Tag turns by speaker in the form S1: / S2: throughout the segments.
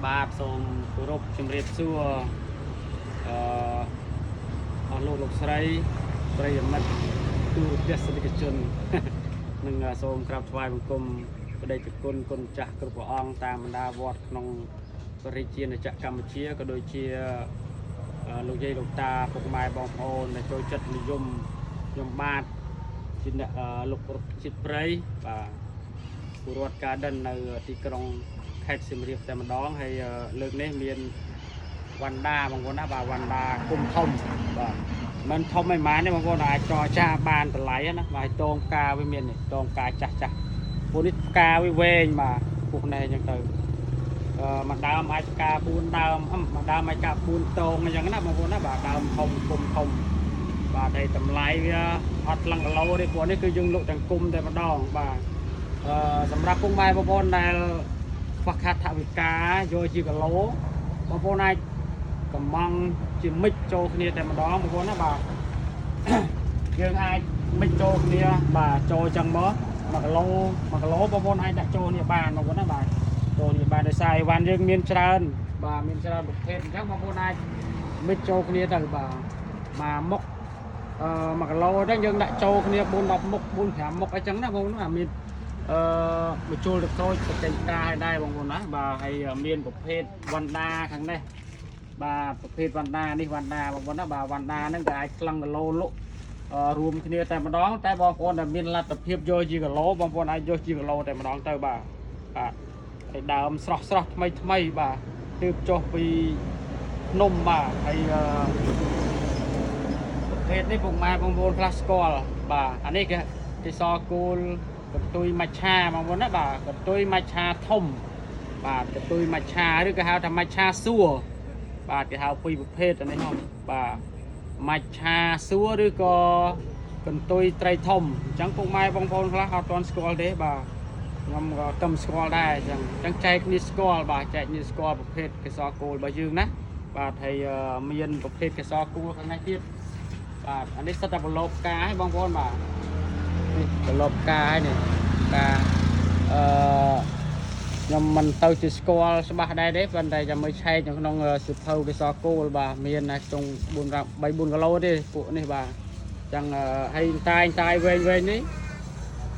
S1: បាទសូមគោរពជំរាបសួរអឺអស់លោកស្រីប្រិយមិត្តទូរទស្សនិកជននិងសូមក្រាបថ្វាយបង្គំបដិជគុណគុណចាស់គ្រប់ព្រះអង្គតាមបណ្ដាវត្តក្នុងព្រះរាជាណាចក្រកម្ពុជាក៏ដូចជាលោកយាយលោកតាពុកម៉ែបងប្អូនដែលចូលចិត្តនិយមខ្ញុំបាទជាអ្នកលោកប្រជាតិព្រៃបាទពលរដ្ឋការដិននៅទីក្រុងខេត្តសៀមរាបតែម្ដងហើយលើកនេះមានវណ្ណដាបងប្អូនណាបាទវណ្ណដាគុំធំបាទមិនធំមិនម៉ានទេបងប្អូនអាចចរចាបានតម្លៃណាបាទតងការវាមានតងការចាស់ចាស់ពួកនេះផ្កាវាវែងបាទពួកនេះអញ្ចឹងទៅមួយដើមអាចផ្កា4ដើមមួយដើមអាចផ្កា4តងអញ្ចឹងណាបងប្អូនណាបាទដើមធំគុំធំបាទហើយតម្លៃវាអត់ឡើងគីឡូទេពួកនេះគឺយើងលក់ទាំងគុំតែម្ដងបាទសម្រាប់ពុកម៉ែបងប្អូនដែលខ្វះខាតថវិកាយកជាគីឡូបងប្អូនអាចកំងជាមិចចូលគ្នាតែម្ដងបងប្អូនណាបាទយើងអាចមិចចូលគ្នាបាទចូលចឹងមក1គីឡូបងប្អូនអាចដាក់ចូលនេះបានបងប្អូនណាបាទចូលនេះបានដោយសារអីវ៉ាន់យើងមានច្រើនបាទមានច្រើនប្រភេទអញ្ចឹងបងប្អូនអាចមិចចូលគ្នាទៅបាទមកមុខ1គីឡូហ្នឹងយើងដាក់ចូលគ្នា4 10មុខ4 5មុខអីចឹងណាបងប្អូនណាមានបញ្ចូលទៅក្រូចបច្ចេកការឲ្យដែរបងប្អូនណាបាទហើយមានប្រភេទវណ្ណដាខាងនេះបាទប្រភេទវណ្ណដានេះវណ្ណដាបងប្អូនណាបាទវណ្ណដាហ្នឹងក៏អាចខ្លឹងគីឡូលក់រួមគ្នាតែម្ដងតែបងប្អូនដែលមានលទ្ធភាពយកជាគីឡូបងប្អូនអាចយកជាគីឡូតែម្ដងទៅបាទហើយដើមស្រស់ថ្មីបាទទើបចុះពីភ្នំបាទហើយប្រភេទនេះពុកម៉ែបងប្អូនខ្លះស្គាល់បាទអានេះគេសគោលកន្ទុយមច្ឆាបងប្អូនណាបាទកន្ទុយមច្ឆាធំបាទកន្ទុយមច្ឆាឬក៏ហៅថាមច្ឆាសួរបាទគេហៅពីរប្រភេទនេះហ្នឹងបាទមច្ឆាសួរឬក៏កន្ទុយត្រីធំអញ្ចឹងពុកម៉ែបងប្អូនខ្លះអត់ទាន់ស្គាល់ទេបាទខ្ញុំក៏កឹមស្គាល់ដែរអញ្ចឹងចែកគ្នាស្គាល់បាទចែកគ្នាស្គាល់ប្រភេទកេសរគោលរបស់យើងណាបាទហើយមានប្រភេទកេសរគោលខាងនេះទៀតបាទអានេះសិតតែប្រឡូបផ្កាឲ្យបងប្អូនបាទនេះប្រឡូបផ្កាឲ្យនេះផ្កាខ្ញុំមិនទៅជាស្គាល់ច្បាស់ដែរទេប៉ុន្តែចាំមើលឆែកនៅក្នុងសិភៅកេសរគោលបាទមានតែក្នុង3 4គីឡូទេពួកនេះបាទអញ្ចឹងហើយតែវែងនេះ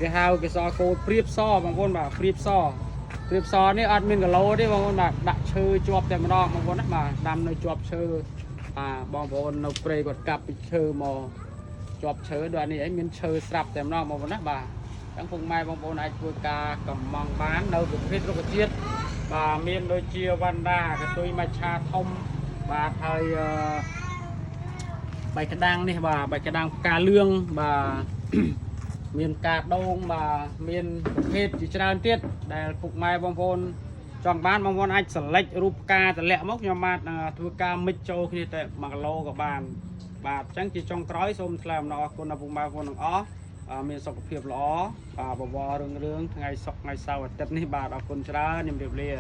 S1: គេហៅកេសរគោលព្រៀបសបងប្អូនបាទព្រៀបសនេះអត់មានគីឡូទេបងប្អូនបាទដាក់ឈើជាប់តែម្ដងបងប្អូនណាបាទដាំនៅជាប់ឈើបងប្អូននៅព្រៃគាត់កាប់ពីឈើមកជាប់ឈើដូចនេះឯងមានឈើស្រាប់តែម្ដងបងប្អូនណាបាទអញ្ចឹងពុកម៉ែបងប្អូនអាចធ្វើការកំងបាននៅប្រភេទរុក្ខជាតិបាទមានដូចជាវណ្ណដាកន្ទុយមច្ឆាធំបាទហើយបៃក្តាំងនេះបាទបៃក្តាំងផ្កាលឿងបាទមានការដូងបាទមានប្រភេទជាច្រើនទៀតដែលពុកម៉ែបងប្អូនចង់បានបងប្អូនអាចselectរូបផ្កាតម្លាក់មកខ្ញុំបាទធ្វើការមិចចូលគ្នាតែ1គីឡូក៏បានបាទអញ្ចឹងជាចុងក្រោយសូមថ្លែងអំណរអគុណដល់ពុកម៉ែបងប្អូនទាំងអស់មានសុខភាពល្អបាទបវររឿងថ្ងៃសុខថ្ងៃសៅរ៍អាទិត្យនេះបាទអរគុណច្រើនជំរាបលា